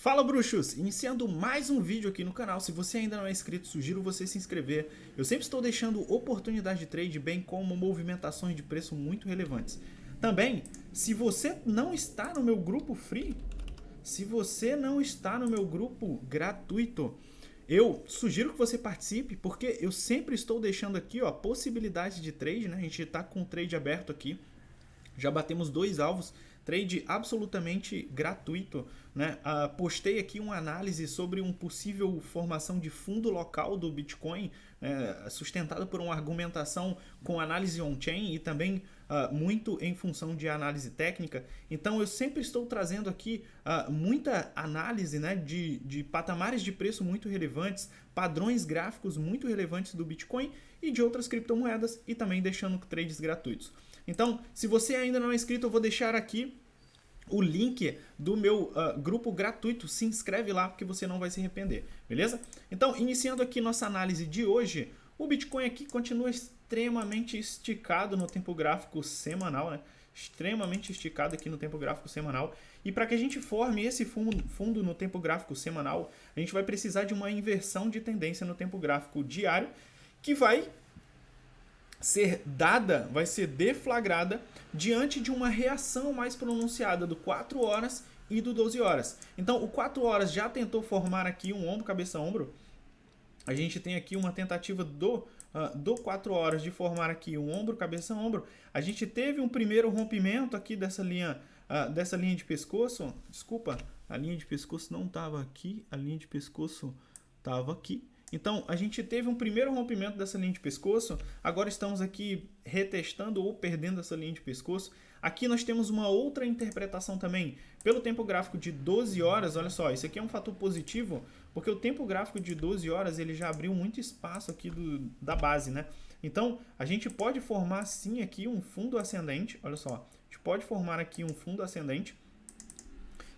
Fala bruxos! Iniciando mais um vídeo aqui no canal. Se você ainda não é inscrito, sugiro você se inscrever. Eu sempre estou deixando oportunidade de trade, bem como movimentações de preço muito relevantes. Também, se você não está no meu grupo free, se você não está no meu grupo gratuito, eu sugiro que você participe, porque eu sempre estou deixando aqui ó, possibilidade de trade, né? A gente está com o trade aberto aqui. Já batemos 2 alvos, trade absolutamente gratuito, né? Postei aqui uma análise sobre uma possível formação de fundo local do Bitcoin, sustentado por uma argumentação com análise on-chain e também muito em função de análise técnica. Então eu sempre estou trazendo aqui muita análise, né, de patamares de preço muito relevantes, padrões gráficos muito relevantes do Bitcoin e de outras criptomoedas, e também deixando trades gratuitos. Então, se você ainda não é inscrito, eu vou deixar aqui o link do meu grupo gratuito. Se inscreve lá porque você não vai se arrepender, beleza? Então, iniciando aqui nossa análise de hoje, o Bitcoin aqui continua extremamente esticado no tempo gráfico semanal, né? Extremamente esticado aqui no tempo gráfico semanal. E para que a gente forme esse fundo no tempo gráfico semanal, a gente vai precisar de uma inversão de tendência no tempo gráfico diário, que vai ser dada, vai ser deflagrada diante de uma reação mais pronunciada do 4 horas e do 12 horas. Então, o 4 horas já tentou formar aqui um ombro, cabeça, ombro. A gente tem aqui uma tentativa do 4 horas de formar aqui um ombro, cabeça, ombro. A gente teve um primeiro rompimento aqui dessa linha de pescoço. Desculpa, a linha de pescoço não estava aqui, a linha de pescoço estava aqui. Então, a gente teve um primeiro rompimento dessa linha de pescoço, agora estamos aqui retestando ou perdendo essa linha de pescoço. Aqui nós temos uma outra interpretação também, pelo tempo gráfico de 12 horas, olha só, isso aqui é um fator positivo, porque o tempo gráfico de 12 horas ele já abriu muito espaço aqui da base, né? Então, a gente pode formar sim aqui um fundo ascendente, olha só, a gente pode formar aqui um fundo ascendente,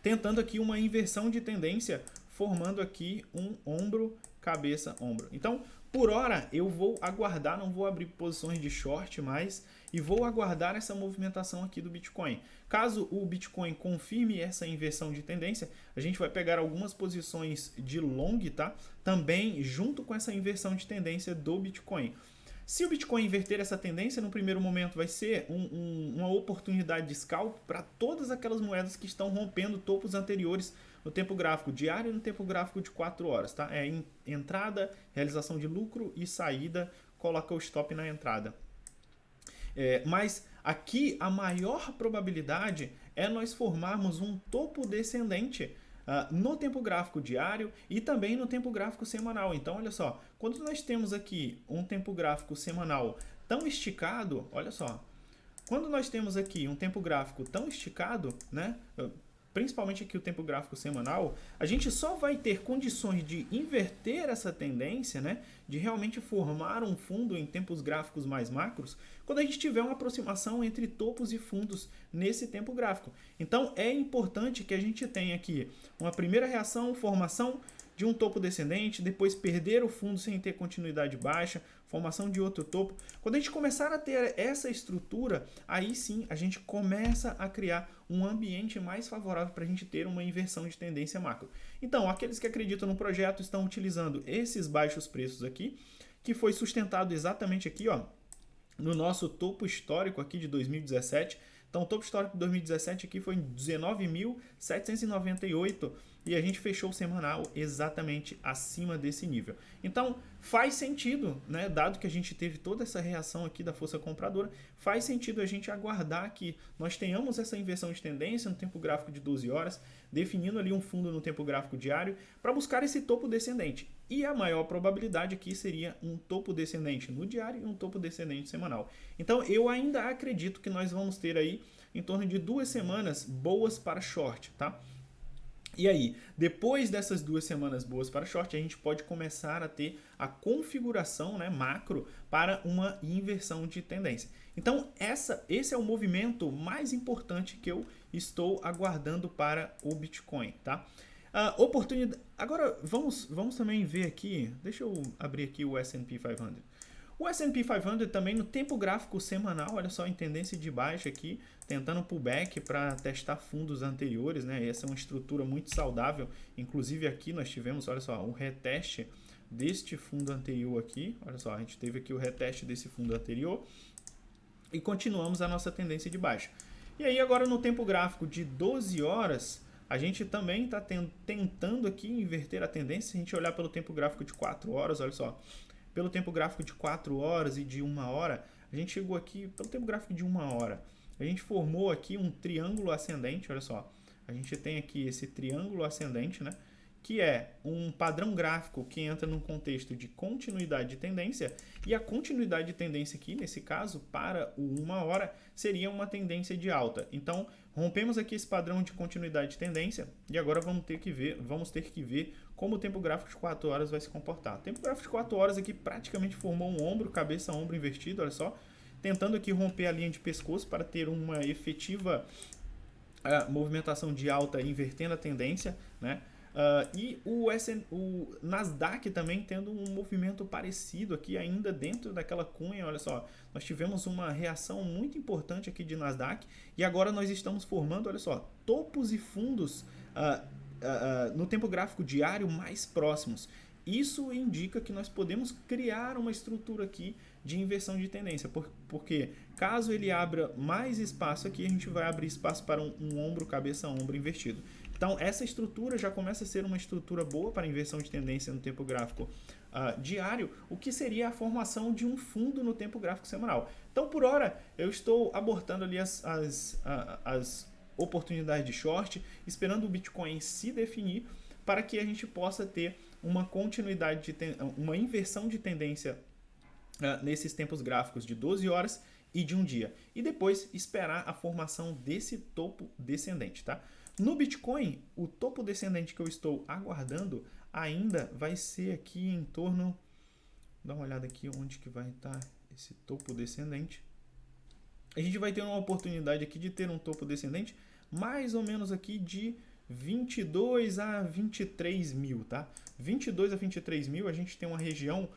tentando aqui uma inversão de tendência, formando aqui um ombro, cabeça, ombro. Então, por hora, eu vou aguardar, não vou abrir posições de short mais e vou aguardar essa movimentação aqui do Bitcoin. Caso o Bitcoin confirme essa inversão de tendência, a gente vai pegar algumas posições de long, tá? Também junto com essa inversão de tendência do Bitcoin. Se o Bitcoin inverter essa tendência, no primeiro momento vai ser uma oportunidade de scalp para todas aquelas moedas que estão rompendo topos anteriores no tempo gráfico diário e no tempo gráfico de 4 horas. Tá? É entrada, realização de lucro e saída, coloca o stop na entrada. Mas aqui a maior probabilidade é nós formarmos um topo descendente no tempo gráfico diário e também no tempo gráfico semanal. Então, olha só, quando nós temos aqui um tempo gráfico semanal tão esticado, olha só, quando nós temos aqui um tempo gráfico tão esticado, né, principalmente aqui o tempo gráfico semanal, a gente só vai ter condições de inverter essa tendência, né, de realmente formar um fundo em tempos gráficos mais macros, quando a gente tiver uma aproximação entre topos e fundos nesse tempo gráfico. Então é importante que a gente tenha aqui uma primeira reação, formação de um topo descendente, depois perder o fundo sem ter continuidade baixa, formação de outro topo. Quando a gente começar a ter essa estrutura, aí sim a gente começa a criar um ambiente mais favorável para a gente ter uma inversão de tendência macro. Então, aqueles que acreditam no projeto estão utilizando esses baixos preços aqui, que foi sustentado exatamente aqui, ó, no nosso topo histórico aqui de 2017. Então, o topo histórico de 2017 aqui foi em 19.798 e a gente fechou o semanal exatamente acima desse nível. Então, faz sentido, né, dado que a gente teve toda essa reação aqui da força compradora, faz sentido a gente aguardar que nós tenhamos essa inversão de tendência no tempo gráfico de 12 horas, definindo ali um fundo no tempo gráfico diário para buscar esse topo descendente. E a maior probabilidade aqui seria um topo descendente no diário e um topo descendente semanal. Então, eu ainda acredito que nós vamos ter aí em torno de 2 semanas boas para short, tá? E aí, depois dessas 2 semanas boas para short, a gente pode começar a ter a configuração, né, macro para uma inversão de tendência. Então, esse é o movimento mais importante que eu estou aguardando para o Bitcoin, tá? Oportunidade. Agora, vamos também ver aqui, deixa eu abrir aqui o S&P 500. O S&P 500 também no tempo gráfico semanal, olha só, em tendência de baixa aqui, tentando pullback para testar fundos anteriores, né? Essa é uma estrutura muito saudável. Inclusive aqui nós tivemos, olha só, um reteste deste fundo anterior aqui. Olha só, a gente teve aqui o reteste desse fundo anterior e continuamos a nossa tendência de baixa. E aí agora no tempo gráfico de 12 horas, a gente também está tentando aqui inverter a tendência. Se a gente olhar pelo tempo gráfico de 4 horas, olha só, pelo tempo gráfico de 4 horas e de 1 hora, a gente chegou aqui, pelo tempo gráfico de 1 hora, a gente formou aqui um triângulo ascendente, olha só, a gente tem aqui esse triângulo ascendente, né? Que é um padrão gráfico que entra num contexto de continuidade de tendência, e a continuidade de tendência aqui, nesse caso, para o 1 hora, seria uma tendência de alta. Então, rompemos aqui esse padrão de continuidade de tendência, e agora vamos ter que ver como o tempo gráfico de 4 horas vai se comportar. O tempo gráfico de 4 horas aqui praticamente formou um ombro, cabeça-ombro invertido, olha só, tentando aqui romper a linha de pescoço para ter uma efetiva movimentação de alta invertendo a tendência, né? E o Nasdaq também tendo um movimento parecido aqui ainda dentro daquela cunha, olha só, nós tivemos uma reação muito importante aqui de Nasdaq e agora nós estamos formando, olha só, topos e fundos no tempo gráfico diário mais próximos. Isso indica que nós podemos criar uma estrutura aqui de inversão de tendência, porque caso ele abra mais espaço aqui, a gente vai abrir espaço para um ombro, cabeça, ombro invertido. Então, essa estrutura já começa a ser uma estrutura boa para inversão de tendência no tempo gráfico diário, o que seria a formação de um fundo no tempo gráfico semanal. Então, por hora, eu estou abortando ali as oportunidades de short, esperando o Bitcoin se definir para que a gente possa ter uma continuidade, uma inversão de tendência nesses tempos gráficos de 12 horas e de um dia. E depois esperar a formação desse topo descendente, tá? No Bitcoin, o topo descendente que eu estou aguardando ainda vai ser aqui em torno... Dá uma olhada aqui onde que vai estar esse topo descendente. A gente vai ter uma oportunidade aqui de ter um topo descendente mais ou menos aqui de 22 a 23 mil, tá? 22 a 23 mil, a gente tem uma região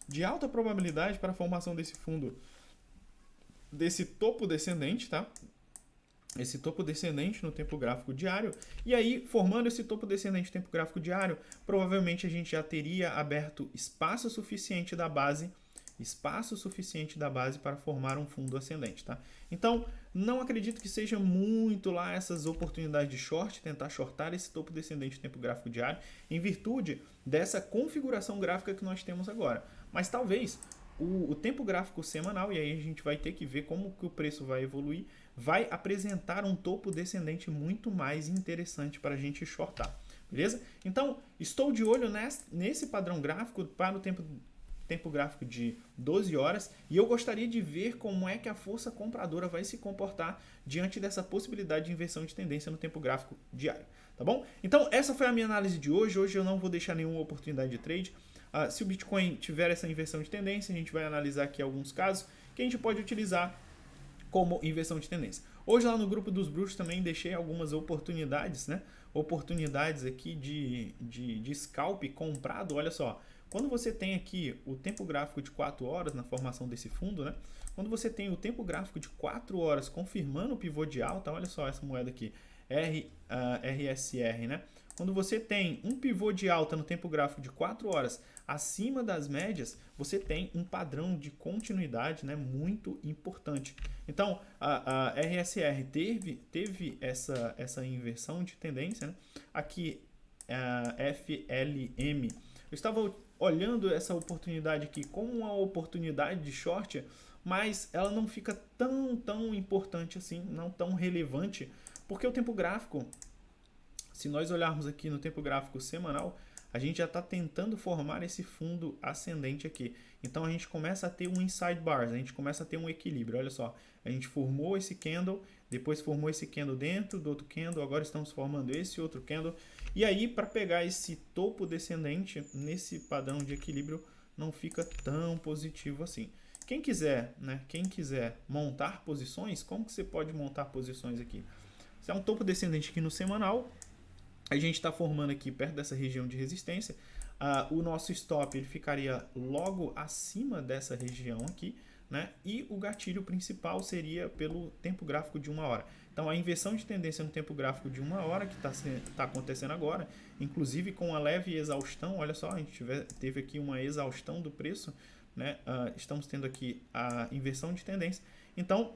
de alta probabilidade para a formação desse fundo, desse topo descendente, tá? Esse topo descendente no tempo gráfico diário, e aí formando esse topo descendente no tempo gráfico diário, provavelmente a gente já teria aberto espaço suficiente da base para formar um fundo ascendente, tá? Então, não acredito que seja muito lá essas oportunidades de short, tentar shortar esse topo descendente no tempo gráfico diário, em virtude dessa configuração gráfica que nós temos agora. Mas talvez o tempo gráfico semanal, e aí a gente vai ter que ver como que o preço vai evoluir, vai apresentar um topo descendente muito mais interessante para a gente shortar, beleza? Então, estou de olho nesse padrão gráfico para o tempo gráfico de 12 horas e eu gostaria de ver como é que a força compradora vai se comportar diante dessa possibilidade de inversão de tendência no tempo gráfico diário, tá bom? Então, essa foi a minha análise de hoje. Hoje eu não vou deixar nenhuma oportunidade de trade. Se o Bitcoin tiver essa inversão de tendência, a gente vai analisar aqui alguns casos que a gente pode utilizar como inversão de tendência. Hoje lá no grupo dos bruxos também deixei algumas oportunidades, né? Oportunidades aqui de scalp comprado. Olha só, quando você tem aqui o tempo gráfico de 4 horas na formação desse fundo, né? Quando você tem o tempo gráfico de 4 horas confirmando o pivô de alta, olha só essa moeda aqui, RSR, né? Quando você tem um pivô de alta no tempo gráfico de 4 horas acima das médias, você tem um padrão de continuidade, né, muito importante. Então, a RSR teve essa inversão de tendência, né? Aqui, a FLM. Eu estava olhando essa oportunidade aqui como uma oportunidade de short, mas ela não fica tão importante assim, não tão relevante, porque o tempo gráfico, se nós olharmos aqui no tempo gráfico semanal, a gente já está tentando formar esse fundo ascendente aqui. Então a gente começa a ter um inside bars, a gente começa a ter um equilíbrio. Olha só, a gente formou esse candle, depois formou esse candle dentro do outro candle, agora estamos formando esse outro candle. E aí, para pegar esse topo descendente nesse padrão de equilíbrio, não fica tão positivo assim. Quem quiser, né? Quem quiser montar posições, como que você pode montar posições aqui? Se é um topo descendente aqui no semanal, a gente está formando aqui perto dessa região de resistência. O nosso stop ele ficaria logo acima dessa região aqui, né? E o gatilho principal seria pelo tempo gráfico de 1 hora. Então a inversão de tendência no tempo gráfico de 1 hora que está acontecendo agora, inclusive com a leve exaustão, olha só, a gente teve aqui uma exaustão do preço, né? Estamos tendo aqui a inversão de tendência. Então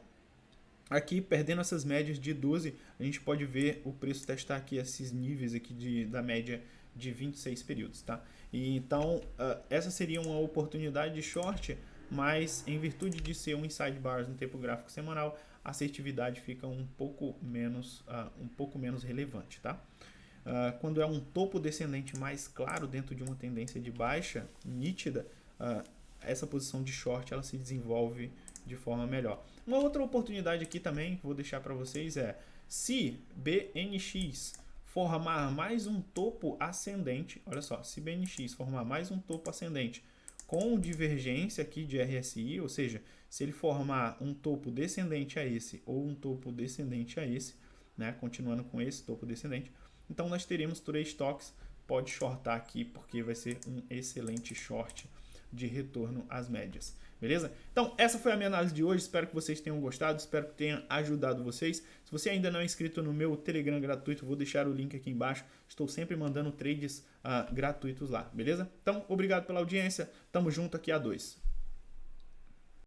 aqui, perdendo essas médias de 12, a gente pode ver o preço testar aqui esses níveis aqui da média de 26 períodos, tá? E então, essa seria uma oportunidade de short, mas em virtude de ser um inside bars no tempo gráfico semanal, a assertividade fica um pouco menos relevante, tá? Quando é um topo descendente mais claro dentro de uma tendência de baixa nítida, essa posição de short ela se desenvolve de forma melhor. Uma outra oportunidade aqui também que vou deixar para vocês é se BNX formar mais um topo ascendente, olha só, se BNX formar mais um topo ascendente com divergência aqui de RSI, ou seja, se ele formar um topo descendente a esse ou um topo descendente a esse, né, continuando com esse topo descendente, então nós teremos 3 toques, pode shortar aqui porque vai ser um excelente short de retorno às médias, beleza? Então essa foi a minha análise de hoje, espero que vocês tenham gostado, espero que tenha ajudado vocês. Se você ainda não é inscrito no meu Telegram gratuito, vou deixar o link aqui embaixo, estou sempre mandando trades gratuitos lá, beleza? Então obrigado pela audiência, tamo junto aqui a 2.